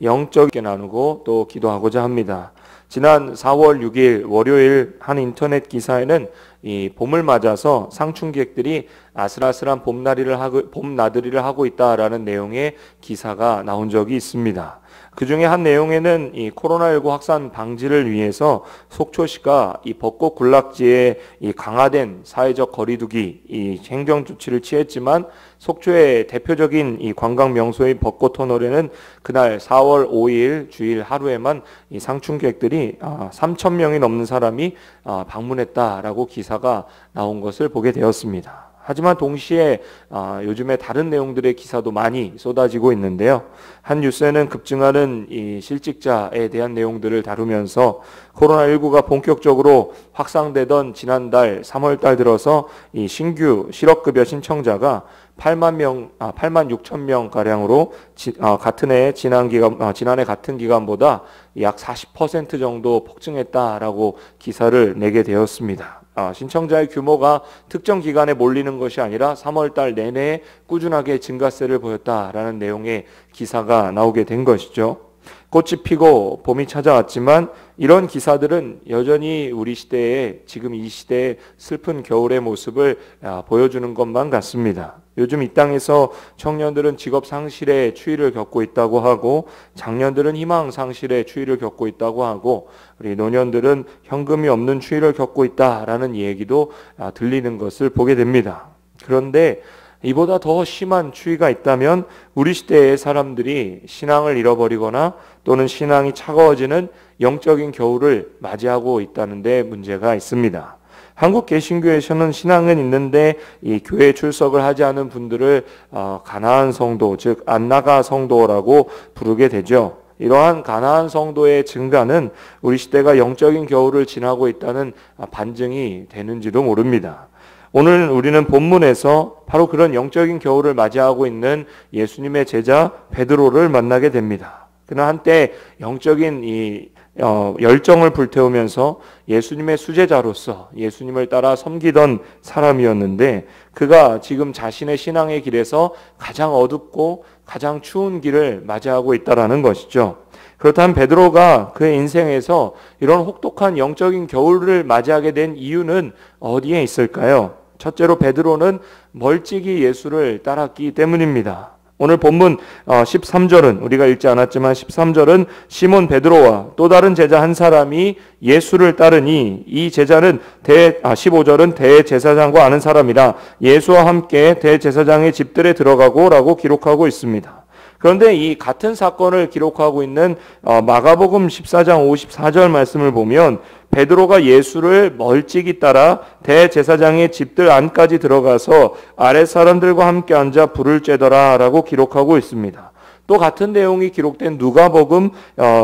영적이게 나누고 또 기도하고자 합니다. 지난 4월 6일 월요일 한 인터넷 기사에는 이 봄을 맞아서 상춘객들이 아슬아슬한 봄나들이를 하고 있다라는 내용의 기사가 나온 적이 있습니다. 그 중에 한 내용에는 이 코로나19 확산 방지를 위해서 속초시가 이 벚꽃 군락지에 이 강화된 사회적 거리두기 이 행정 조치를 취했지만 속초의 대표적인 이 관광 명소인 벚꽃 터널에는 그날 4월 5일 주일 하루에만 이 상춘객들이 3,000명이 넘는 사람이 방문했다라고 기사가 나온 것을 보게 되었습니다. 하지만 동시에 요즘에 다른 내용들의 기사도 많이 쏟아지고 있는데요. 한 뉴스에는 급증하는 이 실직자에 대한 내용들을 다루면서 코로나19가 본격적으로 확산되던 지난달 3월달 들어서 이 신규 실업급여 신청자가 8만 6천 명 가량으로 같은 해 지난해 같은 기간보다 약 40% 정도 폭증했다라고 기사를 내게 되었습니다. 신청자의 규모가 특정 기간에 몰리는 것이 아니라 3월달 내내 꾸준하게 증가세를 보였다라는 내용의 기사가 나오게 된 것이죠. 꽃이 피고 봄이 찾아왔지만 이런 기사들은 여전히 우리 시대에 지금 이 시대의 슬픈 겨울의 모습을 보여주는 것만 같습니다. 요즘 이 땅에서 청년들은 직업 상실의 추위를 겪고 있다고 하고 장년들은 희망 상실의 추위를 겪고 있다고 하고 우리 노년들은 현금이 없는 추위를 겪고 있다라는 얘기도 들리는 것을 보게 됩니다. 그런데 이보다 더 심한 추위가 있다면 우리 시대의 사람들이 신앙을 잃어버리거나 또는 신앙이 차가워지는 영적인 겨울을 맞이하고 있다는 데 문제가 있습니다. 한국 개신교에서는 신앙은 있는데 이 교회 출석을 하지 않은 분들을 가나안 성도, 즉 안나가 성도라고 부르게 되죠. 이러한 가나안 성도의 증가는 우리 시대가 영적인 겨울을 지나고 있다는 반증이 되는지도 모릅니다. 오늘 우리는 본문에서 바로 그런 영적인 겨울을 맞이하고 있는 예수님의 제자 베드로를 만나게 됩니다. 그는 한때 영적인 열정을 불태우면서 예수님의 수제자로서 예수님을 따라 섬기던 사람이었는데 그가 지금 자신의 신앙의 길에서 가장 어둡고 가장 추운 길을 맞이하고 있다라는 것이죠. 그렇다면 베드로가 그의 인생에서 이런 혹독한 영적인 겨울을 맞이하게 된 이유는 어디에 있을까요? 첫째로 베드로는 멀찍이 예수를 따랐기 때문입니다. 오늘 본문 13절은 우리가 읽지 않았지만 13절은 시몬 베드로와 또 다른 제자 한 사람이 예수를 따르니 이 제자는 15절은 대제사장과 아는 사람이라 예수와 함께 대제사장의 집들에 들어가고 라고 기록하고 있습니다. 그런데 이 같은 사건을 기록하고 있는 마가복음 14장 54절 말씀을 보면 베드로가 예수를 멀찍이 따라 대제사장의 집들 안까지 들어가서 아랫 사람들과 함께 앉아 불을 쬐더라 라고 기록하고 있습니다. 또 같은 내용이 기록된 누가복음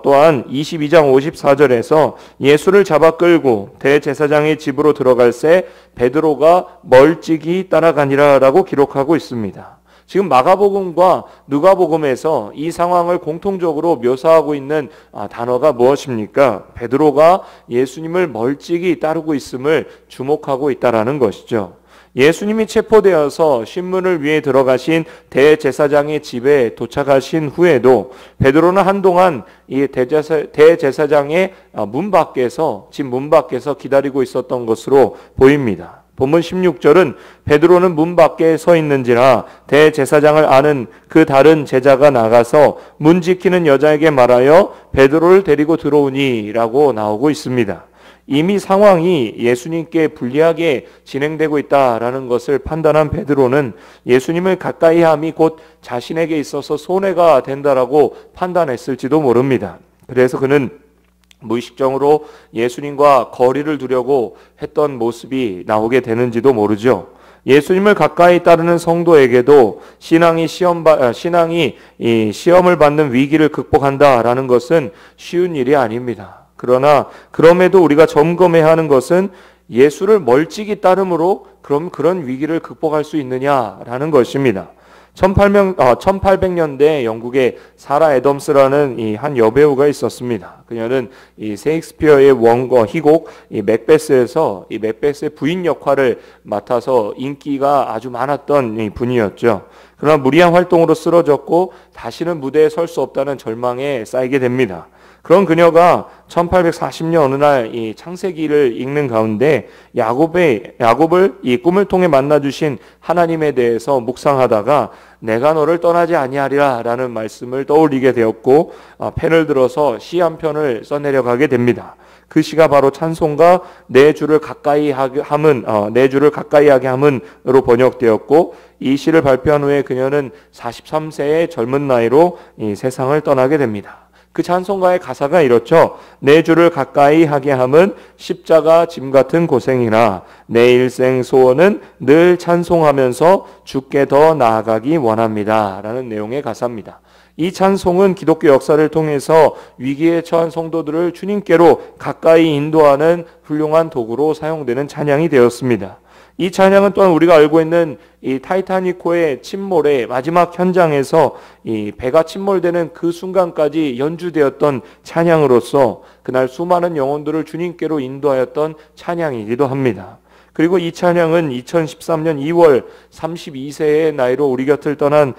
또한 22장 54절에서 예수를 잡아 끌고 대제사장의 집으로 들어갈새 베드로가 멀찍이 따라가니라 라고 기록하고 있습니다. 지금 마가복음과 누가복음에서 이 상황을 공통적으로 묘사하고 있는 단어가 무엇입니까? 베드로가 예수님을 멀찍이 따르고 있음을 주목하고 있다라는 것이죠. 예수님이 체포되어서 신문을 위해 들어가신 대제사장의 집에 도착하신 후에도 베드로는 한동안 이 대제사장의 집 문 밖에서 기다리고 있었던 것으로 보입니다. 본문 16절은 베드로는 문 밖에 서 있는지라 대제사장을 아는 그 다른 제자가 나가서 문 지키는 여자에게 말하여 베드로를 데리고 들어오니 라고 나오고 있습니다. 이미 상황이 예수님께 불리하게 진행되고 있다라는 것을 판단한 베드로는 예수님을 가까이 함이 곧 자신에게 있어서 손해가 된다라고 판단했을지도 모릅니다. 그래서 그는 무의식적으로 예수님과 거리를 두려고 했던 모습이 나오게 되는지도 모르죠. 예수님을 가까이 따르는 성도에게도 신앙이 시험을 받는 위기를 극복한다라는 것은 쉬운 일이 아닙니다. 그러나 그럼에도 우리가 점검해야 하는 것은 예수를 멀찍이 따름으로 그럼 그런 위기를 극복할 수 있느냐라는 것입니다. 1800년대 영국의 사라 애덤스라는 이 한 여배우가 있었습니다. 그녀는 이 셰익스피어의 원고 희곡 이 맥베스에서 이 맥베스의 부인 역할을 맡아서 인기가 아주 많았던 이 분이었죠. 그러나 무리한 활동으로 쓰러졌고 다시는 무대에 설 수 없다는 절망에 쌓이게 됩니다. 그런 그녀가 1840년 어느 날 이 창세기를 읽는 가운데 야곱을 이 꿈을 통해 만나 주신 하나님에 대해서 묵상하다가 내가 너를 떠나지 아니하리라라는 말씀을 떠올리게 되었고 펜을 들어서 시 한 편을 써내려 가게 됩니다. 그 시가 바로 찬송가 내 주를 가까이 하게 함은으로 번역되었고 이 시를 발표한 후에 그녀는 43세의 젊은 나이로 이 세상을 떠나게 됩니다. 그 찬송가의 가사가 이렇죠. 내 주를 가까이 하게 함은 십자가 짐 같은 고생이나 내 일생 소원은 늘 찬송하면서 주께 더 나아가기 원합니다. 라는 내용의 가사입니다. 이 찬송은 기독교 역사를 통해서 위기에 처한 성도들을 주님께로 가까이 인도하는 훌륭한 도구로 사용되는 찬양이 되었습니다. 이 찬양은 또한 우리가 알고 있는 이 타이타닉호의 침몰의 마지막 현장에서 이 배가 침몰되는 그 순간까지 연주되었던 찬양으로서 그날 수많은 영혼들을 주님께로 인도하였던 찬양이기도 합니다. 그리고 이 찬양은 2013년 2월 32세의 나이로 우리 곁을 떠난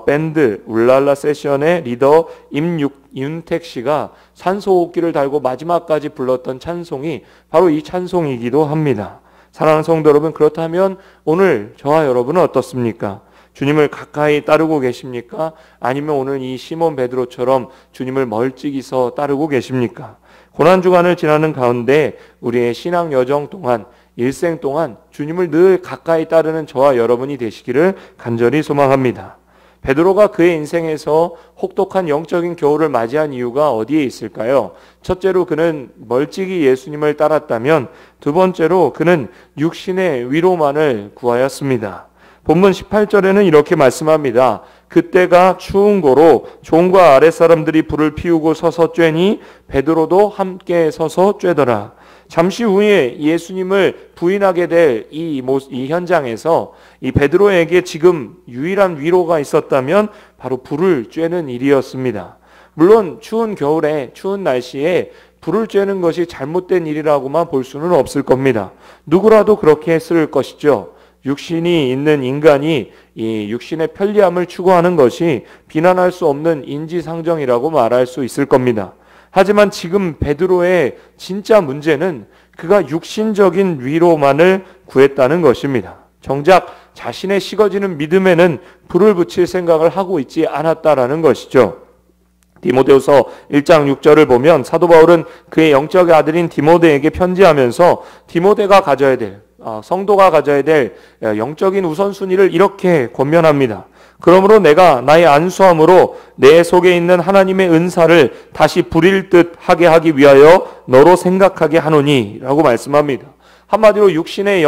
밴드 울랄라 세션의 리더 임윤택 씨가 산소호흡기를 달고 마지막까지 불렀던 찬송이 바로 이 찬송이기도 합니다. 사랑하는 성도 여러분, 그렇다면 오늘 저와 여러분은 어떻습니까? 주님을 가까이 따르고 계십니까? 아니면 오늘 이 시몬 베드로처럼 주님을 멀찍이서 따르고 계십니까? 고난주간을 지나는 가운데 우리의 신앙 여정 동안 일생 동안 주님을 늘 가까이 따르는 저와 여러분이 되시기를 간절히 소망합니다. 베드로가 그의 인생에서 혹독한 영적인 겨울을 맞이한 이유가 어디에 있을까요? 첫째로 그는 멀찍이 예수님을 따랐다면 두 번째로 그는 육신의 위로만을 구하였습니다. 본문 18절에는 이렇게 말씀합니다. 그때가 추운 고로 종과 아랫사람들이 불을 피우고 서서 쬐니 베드로도 함께 서서 쬐더라. 잠시 후에 예수님을 부인하게 될 이 현장에서 이 베드로에게 지금 유일한 위로가 있었다면 바로 불을 쬐는 일이었습니다. 물론 추운 겨울에 추운 날씨에 불을 쬐는 것이 잘못된 일이라고만 볼 수는 없을 겁니다. 누구라도 그렇게 했을 것이죠. 육신이 있는 인간이 이 육신의 편리함을 추구하는 것이 비난할 수 없는 인지상정이라고 말할 수 있을 겁니다. 하지만 지금 베드로의 진짜 문제는 그가 육신적인 위로만을 구했다는 것입니다. 정작 자신의 식어지는 믿음에는 불을 붙일 생각을 하고 있지 않았다라는 것이죠. 디모데후서 1장 6절을 보면 사도 바울은 그의 영적 아들인 디모데에게 편지하면서 디모데가 가져야 될 성도가 가져야 될 영적인 우선순위를 이렇게 권면합니다. 그러므로 내가 나의 안수함으로 내 속에 있는 하나님의 은사를 다시 부릴 듯 하게 하기 위하여 너로 생각하게 하노니 라고 말씀합니다. 한마디로 육신의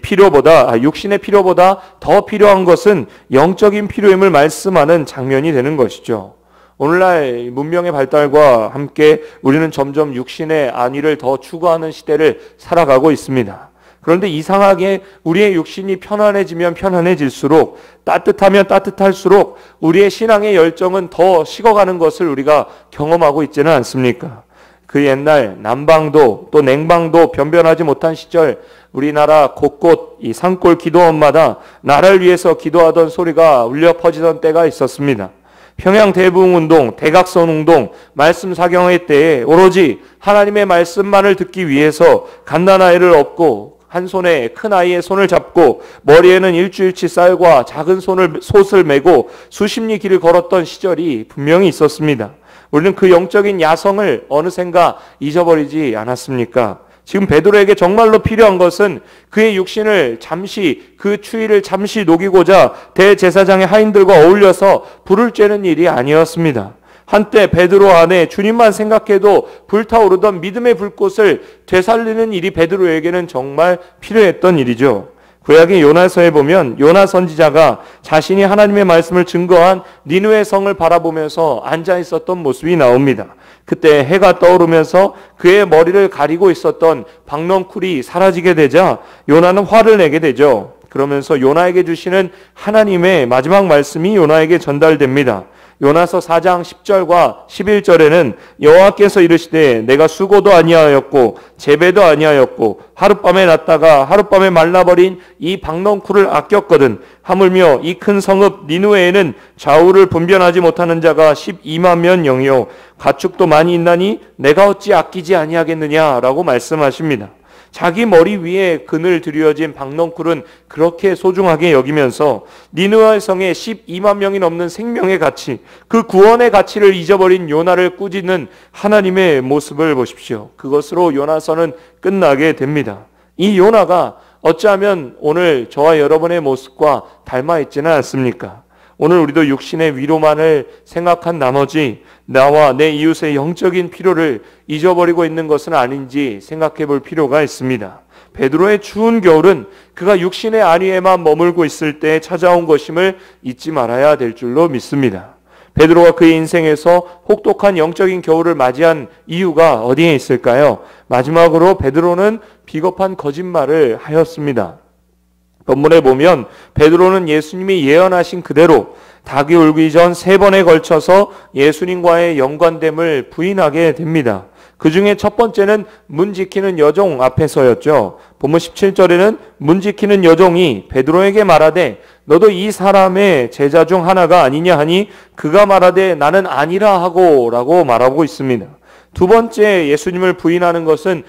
필요보다 더 필요한 것은 영적인 필요임을 말씀하는 장면이 되는 것이죠. 오늘날 문명의 발달과 함께 우리는 점점 육신의 안위를 더 추구하는 시대를 살아가고 있습니다. 그런데 이상하게 우리의 육신이 편안해지면 편안해질수록 따뜻하면 따뜻할수록 우리의 신앙의 열정은 더 식어가는 것을 우리가 경험하고 있지는 않습니까? 그 옛날 난방도 또 냉방도 변변하지 못한 시절 우리나라 곳곳 이 산골 기도원마다 나라를 위해서 기도하던 소리가 울려 퍼지던 때가 있었습니다. 평양 대부흥운동, 대각선운동, 말씀 사경회 때에 오로지 하나님의 말씀만을 듣기 위해서 갓난아이를 업고 한 손에 큰 아이의 손을 잡고 머리에는 일주일치 쌀과 작은 솥을 메고 수십리 길을 걸었던 시절이 분명히 있었습니다. 우리는 그 영적인 야성을 어느샌가 잊어버리지 않았습니까? 지금 베드로에게 정말로 필요한 것은 그의 육신을 잠시 그 추위를 잠시 녹이고자 대제사장의 하인들과 어울려서 불을 쬐는 일이 아니었습니다. 한때 베드로 안에 주님만 생각해도 불타오르던 믿음의 불꽃을 되살리는 일이 베드로에게는 정말 필요했던 일이죠. 구약의 요나서에 보면 요나 선지자가 자신이 하나님의 말씀을 증거한 니느웨 성을 바라보면서 앉아 있었던 모습이 나옵니다. 그때 해가 떠오르면서 그의 머리를 가리고 있었던 박넝쿨이 사라지게 되자 요나는 화를 내게 되죠. 그러면서 요나에게 주시는 하나님의 마지막 말씀이 요나에게 전달됩니다. 요나서 4장 10절과 11절에는 여호와께서 이르시되 내가 수고도 아니하였고 재배도 아니하였고 하룻밤에 났다가 하룻밤에 말라버린 이 박넝쿨을 아꼈거든. 하물며 이 큰 성읍 니느웨에는 좌우를 분별하지 못하는 자가 12만 명이요 가축도 많이 있나니 내가 어찌 아끼지 아니하겠느냐라고 말씀하십니다. 자기 머리 위에 그늘 들여진 박넝쿨은 그렇게 소중하게 여기면서 니느웨 성에 12만 명이 넘는 생명의 가치, 그 구원의 가치를 잊어버린 요나를 꾸짖는 하나님의 모습을 보십시오. 그것으로 요나서는 끝나게 됩니다. 이 요나가 어찌하면 오늘 저와 여러분의 모습과 닮아 있지는 않습니까? 오늘 우리도 육신의 위로만을 생각한 나머지 나와 내 이웃의 영적인 필요를 잊어버리고 있는 것은 아닌지 생각해 볼 필요가 있습니다. 베드로의 추운 겨울은 그가 육신의 안위에만 머물고 있을 때 찾아온 것임을 잊지 말아야 될 줄로 믿습니다. 베드로가 그의 인생에서 혹독한 영적인 겨울을 맞이한 이유가 어디에 있을까요? 마지막으로 베드로는 비겁한 거짓말을 하였습니다. 본문에 보면 베드로는 예수님이 예언하신 그대로 닭이 울기 전 3번에 걸쳐서 예수님과의 연관됨을 부인하게 됩니다. 그 중에 첫 번째는 문 지키는 여종 앞에서였죠. 본문 17절에는 문 지키는 여종이 베드로에게 말하되 너도 이 사람의 제자 중 하나가 아니냐 하니 그가 말하되 나는 아니라 하고 라고 말하고 있습니다. 두 번째 예수님을 부인하는 것은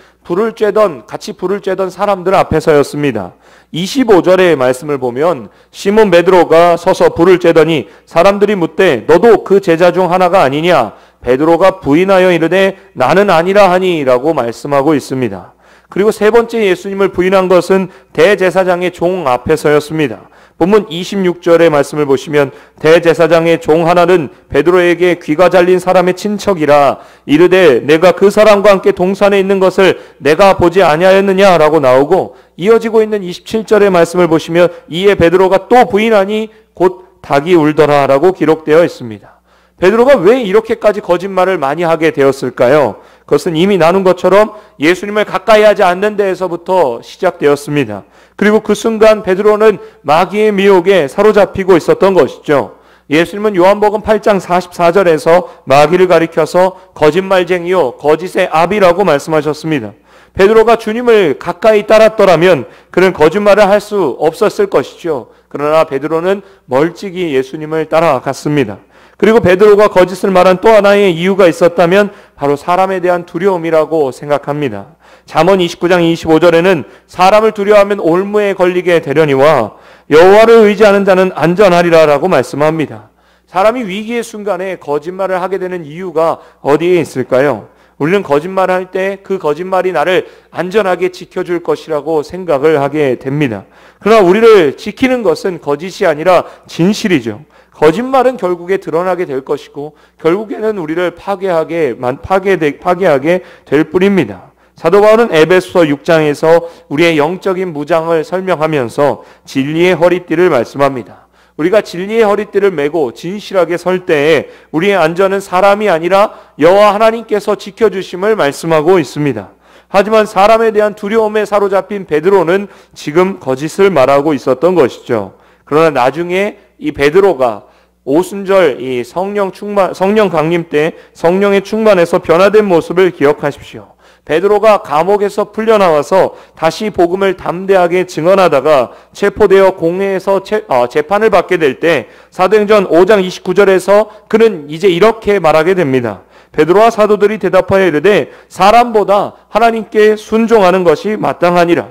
같이 불을 쬐던 사람들 앞에서였습니다. 25절의 말씀을 보면 시몬 베드로가 서서 불을 쬐더니 사람들이 묻되 너도 그 제자 중 하나가 아니냐? 베드로가 부인하여 이르되 나는 아니라 하니 라고 말씀하고 있습니다. 그리고 세 번째 예수님을 부인한 것은 대제사장의 종 앞에서였습니다. 본문 26절의 말씀을 보시면 대제사장의 종 하나는 베드로에게 귀가 잘린 사람의 친척이라 이르되 내가 그 사람과 함께 동산에 있는 것을 내가 보지 아니하였느냐라고 나오고 이어지고 있는 27절의 말씀을 보시면 이에 베드로가 또 부인하니 곧 닭이 울더라라고 기록되어 있습니다. 베드로가 왜 이렇게까지 거짓말을 많이 하게 되었을까요? 그것은 이미 나눈 것처럼 예수님을 가까이 하지 않는 데에서부터 시작되었습니다. 그리고 그 순간 베드로는 마귀의 미혹에 사로잡히고 있었던 것이죠. 예수님은 요한복음 8장 44절에서 마귀를 가리켜서 거짓말쟁이요 거짓의 아비라고 말씀하셨습니다. 베드로가 주님을 가까이 따랐더라면 그는 거짓말을 할 수 없었을 것이죠. 그러나 베드로는 멀찍이 예수님을 따라갔습니다. 그리고 베드로가 거짓을 말한 또 하나의 이유가 있었다면 바로 사람에 대한 두려움이라고 생각합니다. 잠언 29장 25절에는 사람을 두려워하면 올무에 걸리게 되려니와 여호와를 의지하는 자는 안전하리라라고 말씀합니다. 사람이 위기의 순간에 거짓말을 하게 되는 이유가 어디에 있을까요? 우리는 거짓말을 할 때 그 거짓말이 나를 안전하게 지켜줄 것이라고 생각을 하게 됩니다. 그러나 우리를 지키는 것은 거짓이 아니라 진실이죠. 거짓말은 결국에 드러나게 될 것이고 결국에는 우리를 파괴하게 될 뿐입니다. 사도 바울은 에베소서 6장에서 우리의 영적인 무장을 설명하면서 진리의 허리띠를 말씀합니다. 우리가 진리의 허리띠를 메고 진실하게 설 때에 우리의 안전은 사람이 아니라 여호와 하나님께서 지켜주심을 말씀하고 있습니다. 하지만 사람에 대한 두려움에 사로잡힌 베드로는 지금 거짓을 말하고 있었던 것이죠. 그러나 나중에 이 베드로가 오순절 이 성령 강림 때 성령의 충만해서 변화된 모습을 기억하십시오. 베드로가 감옥에서 풀려나와서 다시 복음을 담대하게 증언하다가 체포되어 공회에서 재판을 받게 될 때 사도행전 5장 29절에서 그는 이제 이렇게 말하게 됩니다. 베드로와 사도들이 대답하여 이르되 사람보다 하나님께 순종하는 것이 마땅하니라.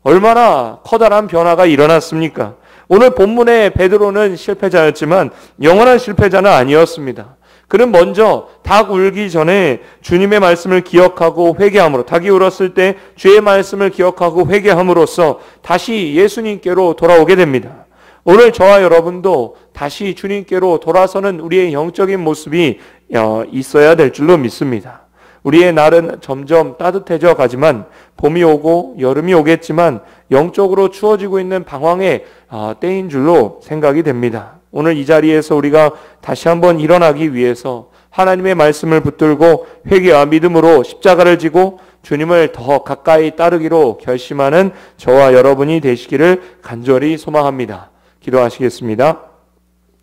얼마나 커다란 변화가 일어났습니까? 오늘 본문의 베드로는 실패자였지만 영원한 실패자는 아니었습니다. 그는 먼저 닭 울기 전에 주님의 말씀을 기억하고 회개함으로 닭이 울었을 때 주의 말씀을 기억하고 회개함으로써 다시 예수님께로 돌아오게 됩니다. 오늘 저와 여러분도 다시 주님께로 돌아서는 우리의 영적인 모습이 있어야 될 줄로 믿습니다. 우리의 날은 점점 따뜻해져 가지만 봄이 오고 여름이 오겠지만 영적으로 추워지고 있는 방황의 때인 줄로 생각이 됩니다. 오늘 이 자리에서 우리가 다시 한번 일어나기 위해서 하나님의 말씀을 붙들고 회개와 믿음으로 십자가를 지고 주님을 더 가까이 따르기로 결심하는 저와 여러분이 되시기를 간절히 소망합니다. 기도하시겠습니다.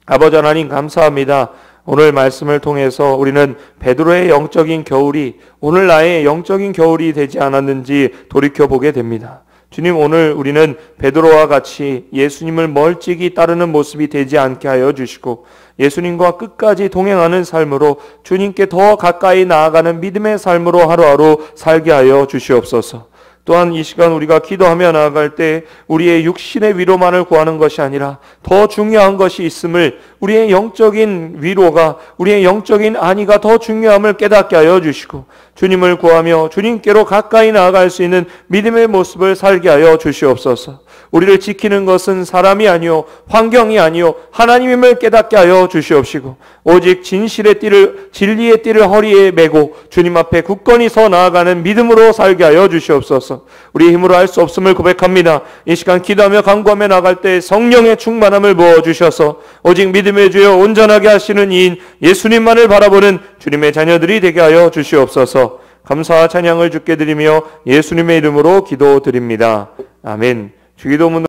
아버지 하나님 감사합니다. 오늘 말씀을 통해서 우리는 베드로의 영적인 겨울이 오늘 나의 영적인 겨울이 되지 않았는지 돌이켜보게 됩니다. 주님, 오늘 우리는 베드로와 같이 예수님을 멀찍이 따르는 모습이 되지 않게 하여 주시고 예수님과 끝까지 동행하는 삶으로 주님께 더 가까이 나아가는 믿음의 삶으로 하루하루 살게 하여 주시옵소서. 또한 이 시간 우리가 기도하며 나아갈 때 우리의 육신의 위로만을 구하는 것이 아니라 더 중요한 것이 있음을, 우리의 영적인 위로가, 우리의 영적인 안위가 더 중요함을 깨닫게 하여 주시고 주님을 구하며 주님께로 가까이 나아갈 수 있는 믿음의 모습을 살게 하여 주시옵소서. 우리를 지키는 것은 사람이 아니요 환경이 아니요 하나님임을 깨닫게 하여 주시옵시고 오직 진리의 띠를 허리에 메고 주님 앞에 굳건히 서 나아가는 믿음으로 살게 하여 주시옵소서. 우리의 힘으로 할 수 없음을 고백합니다. 이 시간 기도하며 간구하며 나갈 때 성령의 충만함을 부어주셔서 오직 믿음의 주여 온전하게 하시는 이인 예수님만을 바라보는 주님의 자녀들이 되게 하여 주시옵소서. 감사와 찬양을 주께 드리며 예수님의 이름으로 기도드립니다. 아멘. 주기도문